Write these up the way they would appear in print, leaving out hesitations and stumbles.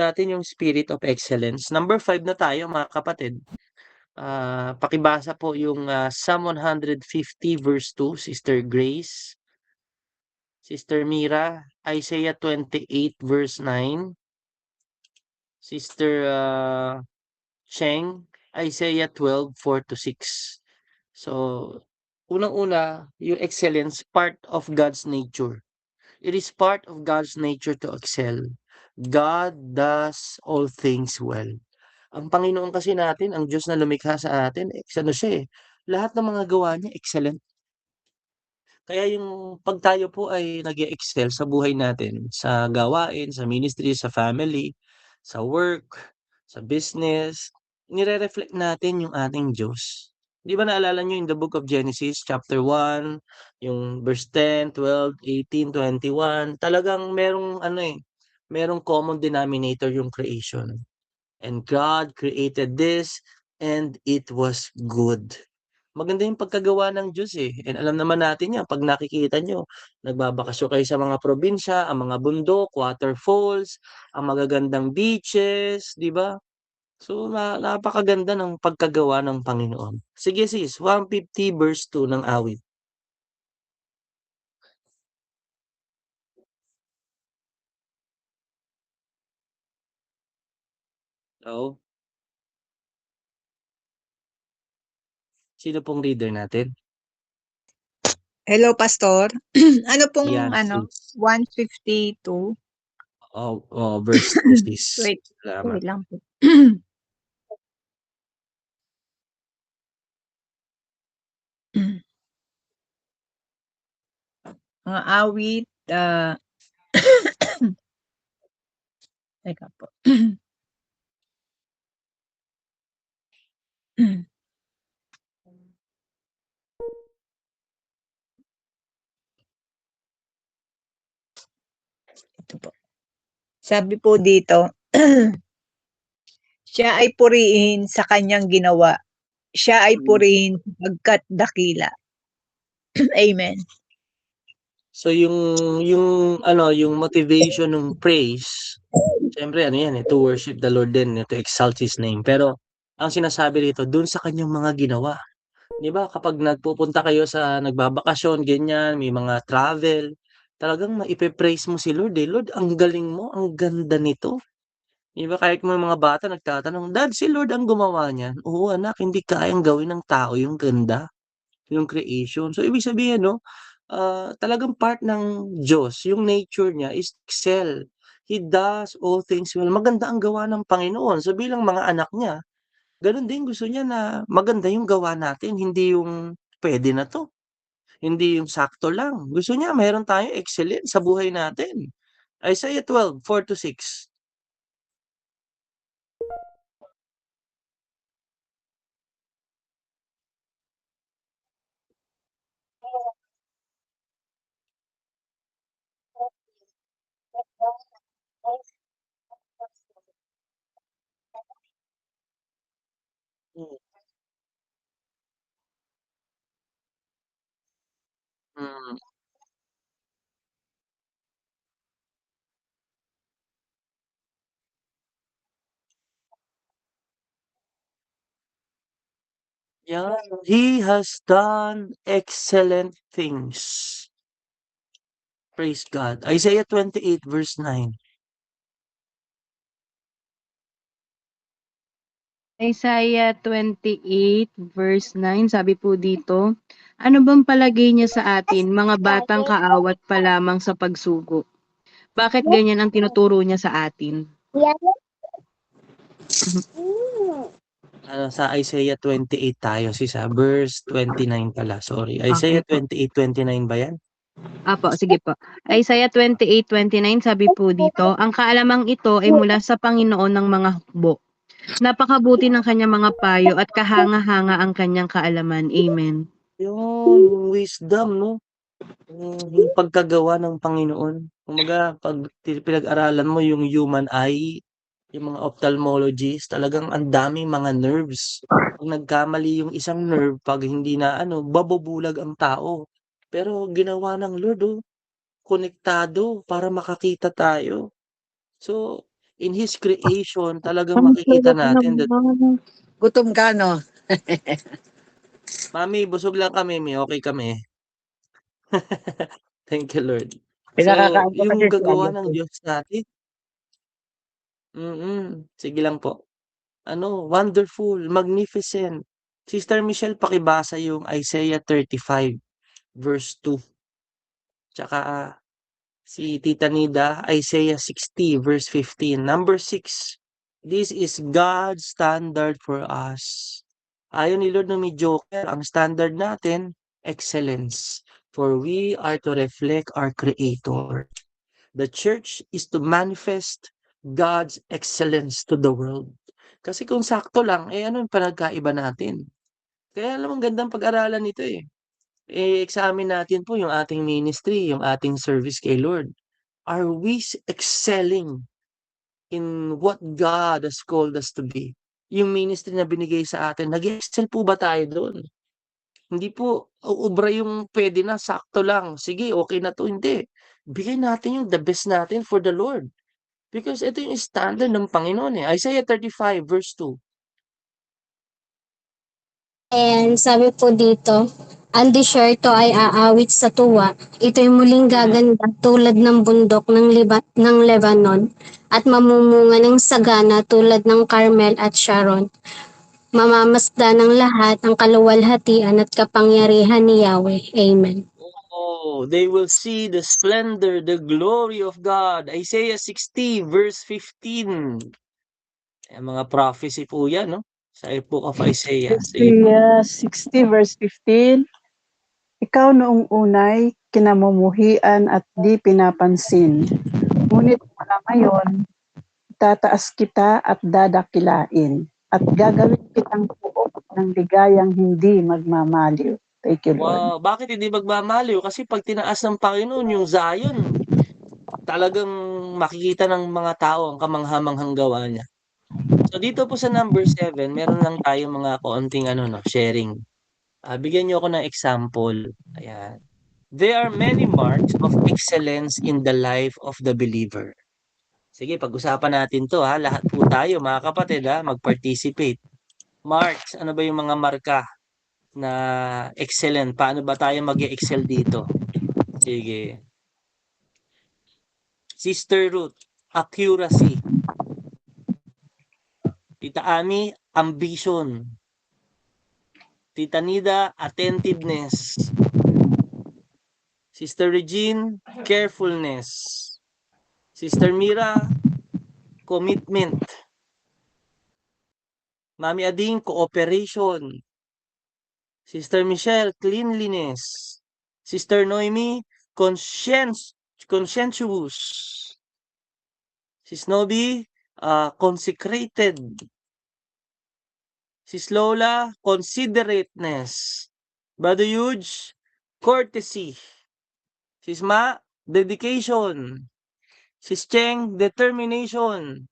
natin yung spirit of excellence. Number 5 na tayo mga kapatid. Pakibasa po yung Psalm 150 verse 2, Sister Grace. Sister Mira, Isaiah 28 verse 9. Sister Cheng, Isaiah 12, 4 to 6. So, unang-una, yung excellence, part of God's nature. It is part of God's nature to excel. God does all things well. Ang Panginoon kasi natin, ang Diyos na lumikha sa atin, ano siya eh, lahat ng mga gawa niya, excellent. Kaya yung 'pag tayo po ay nag-e-excel sa buhay natin, sa gawain, sa ministry, sa family, sa work, sa business, nire-reflect natin yung ating Diyos. 'Di ba naalala niyo in the book of Genesis chapter 1, yung verse 10, 12, 18, 21, talagang merong ano, eh, merong common denominator yung creation. And God created this and it was good. Maganda yung pagkagawa ng Diyos, eh, and alam naman natin 'yan 'pag nakikita niyo, nagbabakasyon kayo sa mga probinsya, ang mga bundok, waterfalls, ang magagandang beaches, 'di ba? So, napakaganda ng pagkagawa ng Panginoon. Sige sis, 150 verse 2 ng awit. Oo, sino pong reader natin? Hello, Pastor. Ano pong Yan sis. 152? Verse 2 sis. Wait, Salamat. wait lang po. Mga awit, teka po. Ito po. Sabi po dito, siya ay purihin sa kanyang ginawa. Siya ay purihin pagkat dakila. Amen. So yung motivation ng praise, siyempre ano yan, eh, to worship the Lord din, eh, to exalt His name. Pero ang sinasabi rito, dun sa kanyang mga ginawa. 'Di ba kapag nagpupunta kayo sa nagbabakasyon ganyan, may mga travel, talagang maipe-praise mo si Lord, eh, "Lord ang galing mo, ang ganda nito." 'Di ba kahit may mga bata nagtatanong, "Dad, si Lord ang gumawa niyan." "Oo anak, hindi kayang gawin ng tao yung ganda, yung creation." So ibig sabihin 'no, talagang part ng Diyos, yung nature niya is excel. He does all things well. Maganda ang gawa ng Panginoon. So bilang mga anak niya, gano'n din gusto niya na maganda yung gawa natin, hindi yung puwede na 'to, hindi yung sakto lang. Gusto niya meron tayong excellent sa buhay natin. Isaiah 12, 4 to 6. Hmm, mm. 'Yan, He has done excellent things. Praise God. Isaiah 28 verse 9. Isaiah 28 verse 9, sabi po dito, ano bang palagay niya sa atin, mga batang kaawat pa lamang sa pagsugo? Bakit ganyan ang tinuturo niya sa atin? Sa Isaiah 28 tayo sis, verse 29 pala, sorry. Okay Isaiah po. 28:29 ba 'yan? Apo, sige po. Isaiah 28:29, sabi po dito, ang kaalamang ito ay mula sa Panginoon ng mga hukbo. Napakabuti ng kanyang mga payo at kahanga-hanga ang kanyang kaalaman. Amen. Yung wisdom 'no, yung pagkagawa ng Panginoon. Kumbaga 'pag pinag-aralan mo yung human eye, yung mga ophthalmologist, talagang ang daming mga nerves. 'Pag nagkamali yung isang nerve, 'pag hindi na ano, mabubulag ang tao. Pero ginawa ng Lord, konektado para makakita tayo. So, in His creation, talagang makikita natin that Gutom ka, no? Mami, busog lang kami, mi, okay kami. Thank you, Lord. So, Pinakakain ko kasi yung si gagawa ng Agustin. Diyos natin, sige lang po. Wonderful, magnificent. Sister Michelle, pakibasa yung Isaiah 35 verse 2. Tsaka si Tita Nida, Isaiah 60 verse 15. Number 6. This is God's standard for us. Ayon ni Lord no mediocre, ang standard natin, excellence. For we are to reflect our Creator. The church is to manifest God's excellence to the world. Kasi kung sakto lang, ano yung panagkaiba natin? Kaya alam mo, gandang pag-aralan ito eh. Examine natin po yung ating ministry, yung ating service kay Lord. Are we excelling in what God has called us to be? Yung ministry na binigay sa atin, nag-excel po ba tayo doon? Hindi po uubra yung pwede na, sakto lang. Sige, okay na to. Hindi. Bigay natin yung the best natin for the Lord. Because ito yung standard ng Panginoon eh. Isaiah 35 verse 2. And sabi po dito, ang disyerto ay aawit sa tuwa. Ito'y muling gaganda tulad ng bundok ng Lebanon at mamumunga ng sagana tulad ng Carmel at Sharon. Mamamasda ng lahat ang kaluwalhatian at kapangyarihan ni Yahweh. Amen. Oh, they will see the splendor, the glory of God. Isaiah 60 verse 15. Mga prophecy po yan, no? Sa book of Isaiah. Sige po. Isaiah 60 verse 15, Ikaw noong unay kinamumuhian at di pinapansin. Ngunit mula ngayon, tataas kita at dadakilain at gagawin kitang puok ng ligayang hindi magmamaliw. Thank you, Lord. Wow, bakit hindi magmamaliw? Kasi pag tinaas ng Panginoon yung Zion, talagang makikita ng mga tao ang kamanghamanghang gawa niya. So dito po sa number 7, meron lang tayong mga kaunting sharing. Bigyan niyo ako ng example. Ayan. There are many marks of excellence in the life of the believer. Sige, pag-usapan natin to ha. Lahat po tayo, mga kapatid mag-participate. Marks, ano ba yung mga marka na excellent? Paano ba tayo mag-excel dito? Sige. Sister Ruth, accuracy. Tita Ami, ambition. Tita Nida, attentiveness. Sister Regine, carefulness. Sister Mira, commitment. Mami Ading, cooperation. Sister Michelle, cleanliness. Sister Noemi, conscientious. Sis Nobi, consecrated. Sis Lola, considerateness. Brother Huge, courtesy. Sis Ma, dedication. Sis Cheng, determination.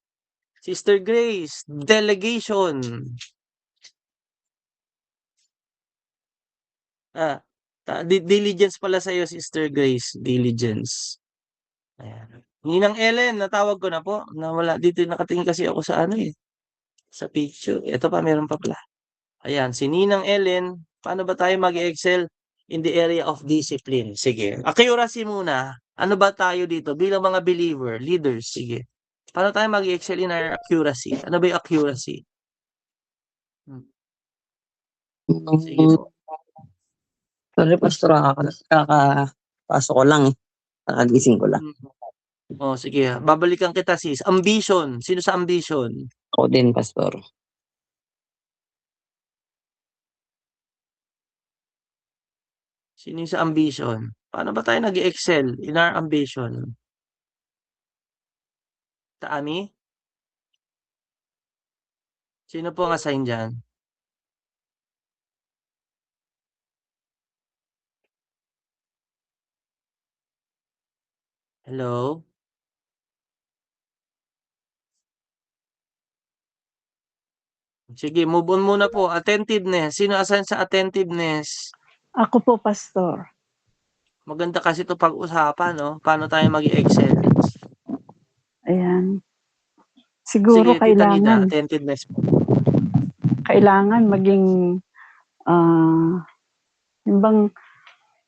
Sister Grace, delegation. Diligence pala sa'yo, Sister Grace. Diligence. Ayan. Ninang Ellen, natawag ko na po. Nawala. Dito nakatingin kasi ako sa sa picture. Ito pa, meron pa pala. Ayan, si Ninang Ellen, paano ba tayo mag-excel in the area of discipline? Sige. Accuracy muna. Ano ba tayo dito bilang mga believer, leaders? Sige. Paano tayo mag-excel in our accuracy? Ano ba yung accuracy? Sige po. Sorry, Pastor, kakapasok ko lang eh. Kakagising ko lang. Sige. Babalikan kita, sis. Ambition. Sino sa ambition? Ako din, Pastor. Sino yung sa ambition? Paano ba tayo nag-excel in our ambition? Taami? Sino po ang assign dyan? Hello? Sige, move on muna po. Attentiveness. Sino assign sa attentiveness? Ako po, Pastor. Maganda kasi ito pag-usapan, no? Paano tayo mag-excel? Ayan. Siguro Sige, Tita Lida, kailangan attentiveness po. maging yung bang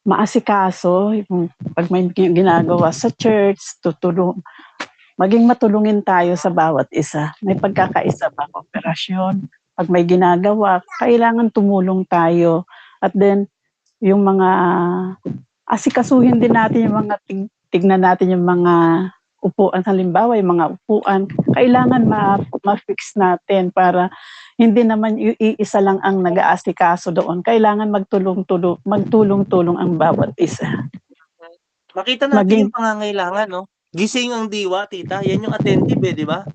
maasikaso, yung pag may ginagawa sa church, maging matulungin tayo sa bawat isa. May pagkakaisa ba, kooperasyon. Pag may ginagawa, kailangan tumulong tayo. At then, yung mga asikasuhin din natin yung mga tignan natin yung mga upuan. Halimbawa, yung mga upuan, kailangan ma-fix natin para hindi naman iisa lang ang nag-aasikaso doon. Kailangan magtulong-tulong ang bawat isa. Makita natin Maging, yung pangangailangan, no? Gising ang diwa, tita. Yan yung attentive, di ba?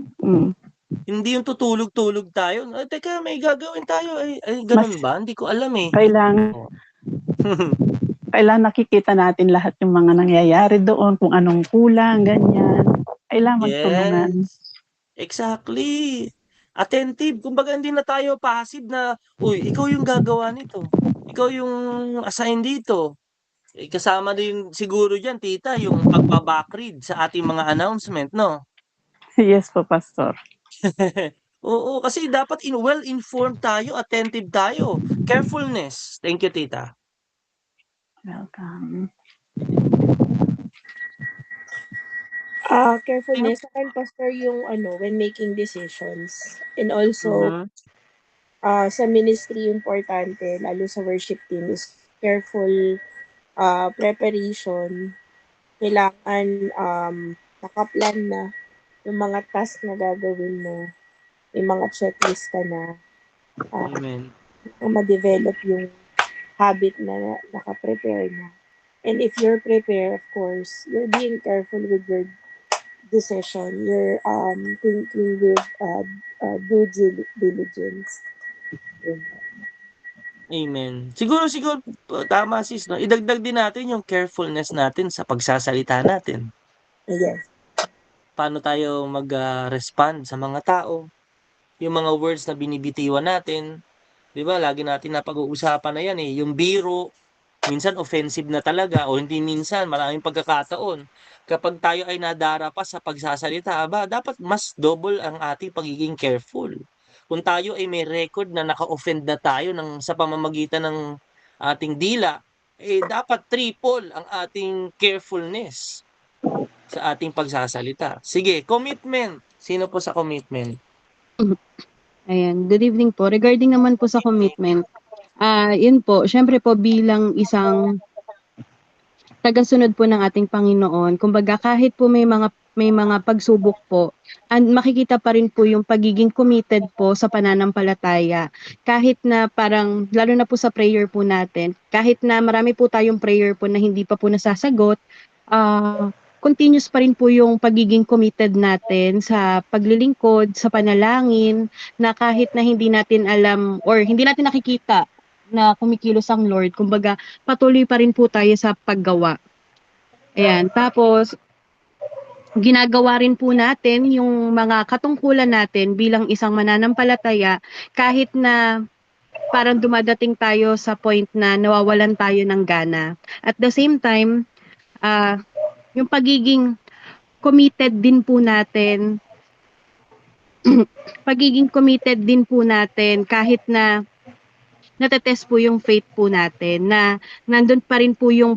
Hindi yung tutulog-tulog tayo. Ay, teka, may gagawin tayo. Ay ganun ba? Hindi ko alam eh. kailangan Oh. kailangan nakikita natin lahat yung mga nangyayari doon, kung anong kulang, ganyan. Kailangan magtulungan. Yes. Exactly. Attentive. Kumbaga hindi na tayo passive na, uy, ikaw yung gagawa nito. Ikaw yung assign dito. Kasama din siguro dyan, tita, yung pagbabackread sa ating mga announcement, no? Yes po, Pastor. Oo, kasi dapat well-informed tayo, attentive tayo. Carefulness. Thank you, tita. Welcome. Carefulness akin, Pastor, yung when making decisions. And also, Mhm. sa ministry, importante, lalo sa worship team, is careful preparation. Kailangan nakaplan na yung mga task na gagawin mo. May mga checklist ka na. Amen. Ma-develop yung habit na naka-prepare na. And if you're prepared, of course, you're being careful with your decision. You're thinking with due diligence. Amen. Siguro tama sis, no? Idagdag din natin yung carefulness natin sa pagsasalita natin. Yes. Paano tayo mag-respond sa mga tao? Yung mga words na binibitiwan natin, 'di ba? Lagi natin napag-uusapan na 'yan eh, yung biro, minsan offensive na talaga o hindi minsan, maraming pagkakataon. Kapag tayo ay nadara pa sa pagsasalita, dapat mas double ang ating pagiging careful. Kung tayo ay may record na naka-offend na tayo sa pamamagitan ng ating dila, dapat triple ang ating carefulness sa ating pagsasalita. Sige, commitment. Sino po sa commitment? Ayan, good evening po. Regarding naman po sa commitment, yun po, syempre po bilang isang tagasunod po ng ating Panginoon, kumbaga kahit po may mga pagsubok po, makikita pa rin po yung pagiging committed po sa pananampalataya. Kahit na parang, lalo na po sa prayer po natin, kahit na marami po tayong prayer po na hindi pa po nasasagot, continuous pa rin po yung pagiging committed natin sa paglilingkod, sa panalangin, na kahit na hindi natin alam or hindi natin nakikita na kumikilos ang Lord, kumbaga patuloy pa rin po tayo sa paggawa. Ayan, tapos ginagawa rin po natin yung mga katungkulan natin bilang isang mananampalataya kahit na parang dumadating tayo sa point na nawawalan tayo ng gana. At the same time, yung pagiging committed din po natin kahit na natetest po yung faith po natin, na nandun pa rin po yung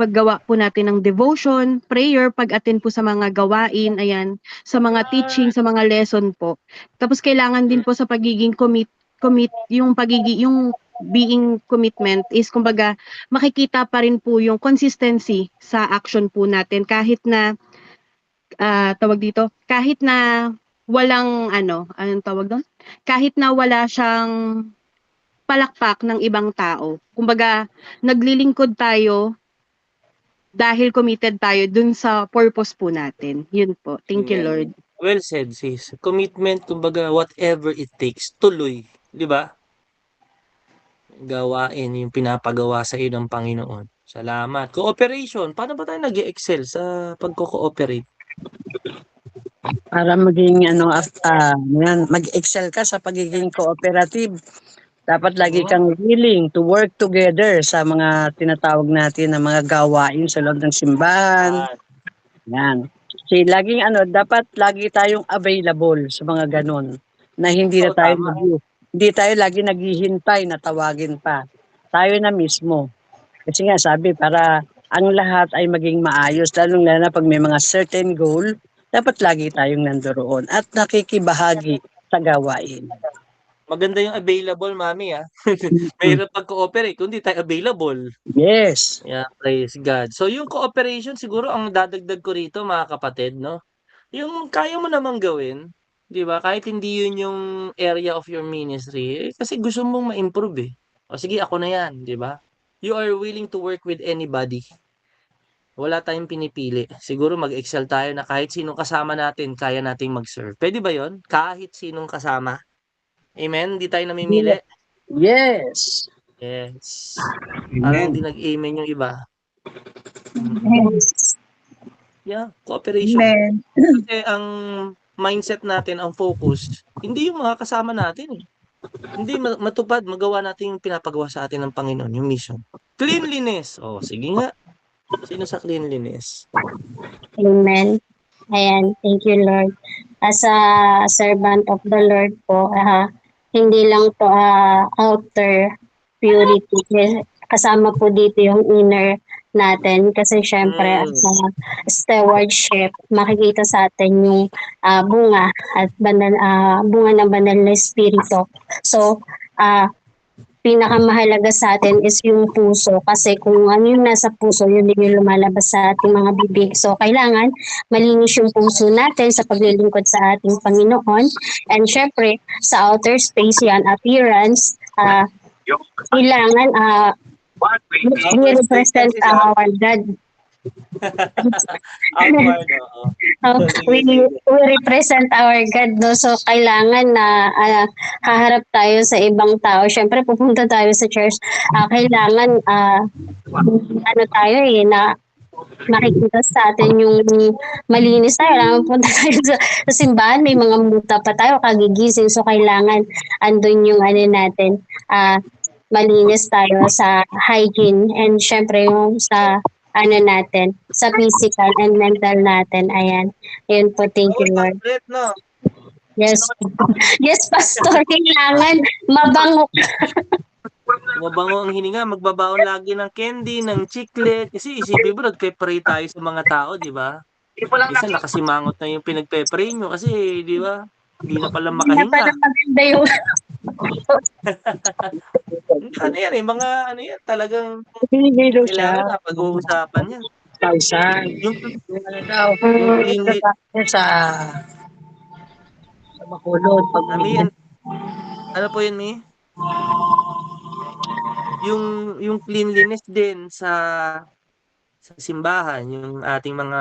paggawa po natin ng devotion, prayer, pag-attend po sa mga gawain, ayan, sa mga teaching, sa mga lesson po. Tapos kailangan din po sa pagiging yung being commitment is kumbaga makikita pa rin po yung consistency sa action po natin kahit na kahit na walang anong tawag doon? Kahit na wala siyang palakpak ng ibang tao. Kumbaga, naglilingkod tayo dahil committed tayo dun sa purpose po natin. Yun po. Thank you, Lord. Well said, sis. Commitment, kumbaga, whatever it takes, tuloy. Di ba? Gawain yung pinapagawa sa iyo ng Panginoon. Salamat. Cooperation. Paano ba tayo nag-excel sa pagko-cooperate? Para maging mag-excel ka sa pagiging cooperative. Dapat lagi kang willing to work together sa mga tinatawag natin na mga gawain sa loob ng simbahan. Yan. Laging dapat lagi tayong available sa mga ganon na hindi na Oo, tayo tama. hindi tayo lagi naghihintay na tawagin pa. Tayo na mismo. Kasi nga sabi para ang lahat ay maging maayos, lalong-lalo na pag may mga certain goal, dapat lagi tayong nandoon at nakikibahagi sa gawain. Maganda yung available, mami, ah. Mm. Mahirap mag-cooperate kung di tayo available. Yes. Yeah, praise God. So yung cooperation siguro ang dadagdag ko rito, mga kapatid, no? Yung kaya mo namang gawin, 'di ba? Kahit hindi yun yung area of your ministry, kasi gusto mong ma-improve eh. O sige, ako na 'yan, 'di ba? You are willing to work with anybody. Wala tayong pinipili. Siguro mag-excel tayo na kahit sinong kasama natin, kaya nating mag-serve. Pwede ba 'yon? Kahit sinong kasama. Amen? Hindi tayo namimili. Yes. Yes. Parang hindi nag-amen yung iba. Yes. Yeah, cooperation. Amen. Kasi ang mindset natin, ang focus, hindi yung mga kasama natin eh. Hindi matupad, magawa natin yung pinapagawa sa atin ng Panginoon, yung mission. Cleanliness. Oh, sige nga. Sino sa cleanliness? Amen. Ayan, thank you, Lord. As a servant of the Lord po, hindi lang to outer purity. Kasama po dito yung inner natin. Kasi syempre, Mm. sa stewardship, makikita sa atin yung bunga at bunga ng banal na espiritu. So, pinakamahalaga sa atin is yung puso kasi kung ano yung nasa puso, yun din yung lumalabas sa ating mga bibig. So, kailangan malinis yung puso natin sa paglilingkod sa ating Panginoon. And syempre, sa outer space yan, appearance, kailangan we represent our God. Outward, oo. We represent our God, no? So, kailangan na haharap tayo sa ibang tao. Siyempre, pupunta tayo sa church. Kailangan, tayo na makikita sa atin yung malinis tayo. Kailangan punta tayo sa simbahan. May mga muta pa tayo, kagigising. So, kailangan andun yung natin, malinis tayo sa hygiene. And syempre, yung sa natin, sa physical and mental natin. Ayan. Ayun po, thank you, Lord. Correct, no? Yes. Yes, Pastor. Kailangan mabango. Mabango ang hininga, magbabaon lagi ng candy, ng chiclet. Kasi isipin mo, nagpe-pray tayo sa mga tao, di ba? Minsan nakasimangot na yung pinagpe-pray nyo kasi, di ba? Hindi na pala Hindi na pala makahinga. maganda yung Ano yan eh, mga ano yan, talagang Binigay daw siya. kailangan na pag-uusapan yan. 1,000. Yung Daw. cleanly, Sa Bacolod. Mami, ano po yun, Mi? Yung cleanliness din sa simbahan, yung ating mga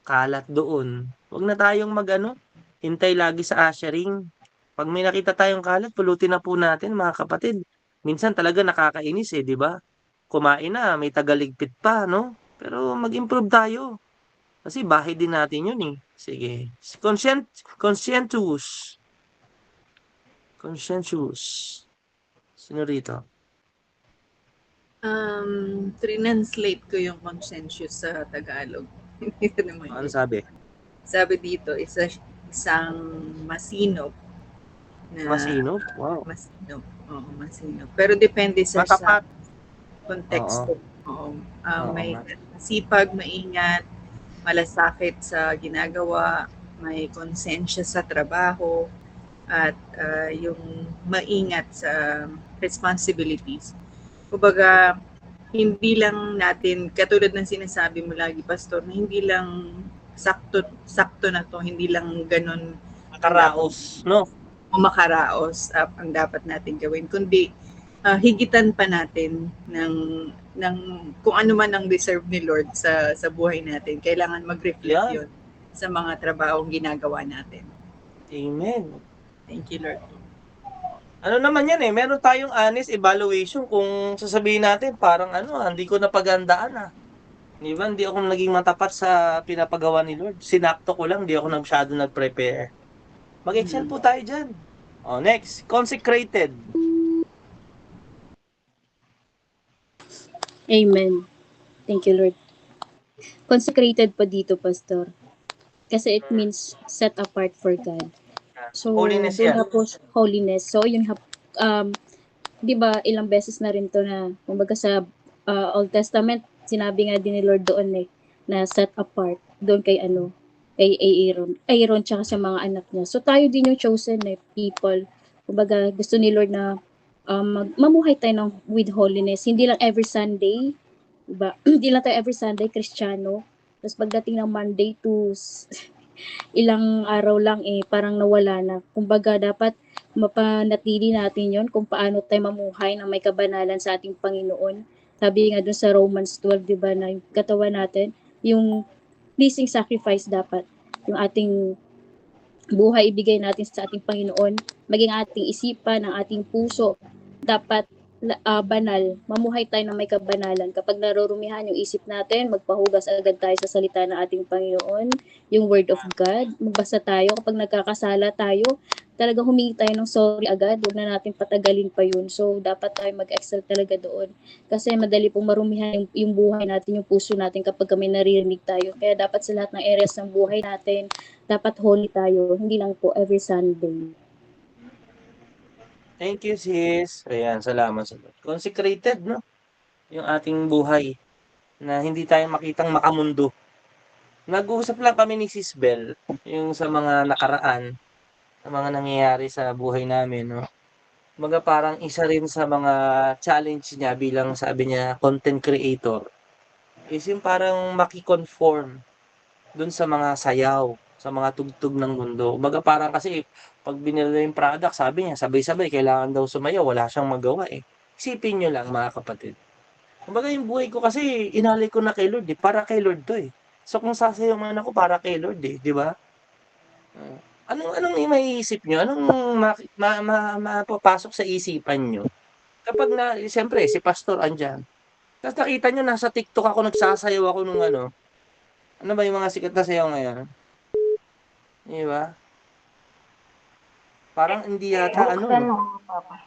kalat doon. Huwag na tayong hintay lagi sa ushering. Pag may nakita tayong kalat, pulutin na po natin, mga kapatid. Minsan talaga nakakainis eh, di ba? Kumain na, may tagaligpit pa, no? Pero mag-improve tayo. Kasi bahay din natin yun eh. Sige. Conscientious. Sino rito? Translate ko yung conscientious sa Tagalog. Hindi ko naman Ano yun. sabi? Sabi dito, isang masinop. Masino? Wow. Masinop. Oo, masinop. Pero depende sa Matapat. konteksto. Oo. May nga. masipag, maingat, malasakit sa ginagawa, may konsensya sa trabaho, at yung maingat sa responsibilities. Kumbaga, hindi lang natin, katulad ng sinasabi mo lagi, Pastor, na hindi lang sakto na to, hindi lang ganun Makaraos, no? o makaraos ang dapat natin gawin, kundi higitan pa natin ng kung ano man ang deserve ni Lord sa buhay natin. Kailangan mag-reflect yun sa mga trabahong ginagawa natin. Amen. Thank you, Lord. Ano naman yan eh, meron tayong honest evaluation kung sasabihin natin parang hindi ko napagandaan. Di ba? Hindi ako naging matapat sa pinapagawa ni Lord. Sinakto ko lang, hindi ako masyado nag-prepare. Mag-excel po tayo dyan. Next, consecrated. Amen. Thank you, Lord. consecrated po dito, Pastor. Kasi it means set apart for God. So, Holiness doon yan. na po holiness. So, yun, 'di ba, ilang beses na rin to na, kumbaga sa Old Testament, sinabi nga din ni Lord doon na set apart doon kay kay Aaron tsaka sa mga anak niya. So, tayo din yung chosen people. Kumbaga, gusto ni Lord na mamuhay tayo with holiness. Hindi lang every Sunday, diba? Hindi lang tayo every Sunday Kristiyano. Tapos pagdating ng Monday to ilang araw lang parang nawala na. Kumbaga dapat mapanatili natin yon kung paano tayo mamuhay na may kabanalan sa ating Panginoon. Sabi nga dun sa Romans 12, di ba, na yung katawan natin, yung pleasing sacrifice dapat. Yung ating buhay ibigay natin sa ating Panginoon, maging ating isipan, ang ating puso, dapat banal, mamuhay tayo na may kabanalan. Kapag narurumihan yung isip natin, magpahugas agad tayo sa salita ng ating Panginoon, yung Word of God, magbasa tayo. Kapag nagkakasala tayo, talagang humingi tayo ng sorry agad, huwag na natin patagalin pa yun. So, dapat tayo mag-excel talaga doon. Kasi madali pong marumihan yung buhay natin, yung puso natin kapag kami naririnig tayo. Kaya dapat sa lahat ng areas ng buhay natin, dapat holy tayo, hindi lang po every Sunday. Thank you, sis. Ayan, salamat sa consecrated, no? Yung ating buhay na hindi tayo makitang makamundo. Nag-uusap lang kami ni Sis Bel yung sa mga nakaraan, sa mga nangyayari sa buhay namin, no? Kumbaga parang isa rin sa mga challenge niya bilang sabi niya content creator is yung parang maki-conform dun sa mga sayaw, sa mga tugtog ng mundo. Kumbaga parang kasi pag binili yung product, sabi niya, sabay-sabay, kailangan daw sumayaw, wala siyang magawa eh. Isipin nyo lang mga kapatid. Kumbaga yung buhay ko kasi, inalay ko na kay Lord eh, para kay Lord to eh. So kung sasayaw man ako, para kay Lord eh, di ba? Anong maiisip nyo? Anong mapapasok sa isipan nyo? Kapag siyempre, si Pastor andyan. Tapos nakita nyo, nasa TikTok ako, nagsasayaw ako nung ano ba yung mga sikat na sayaw ngayon? Di ba? Parang hindi yata Buksan mo, Papa.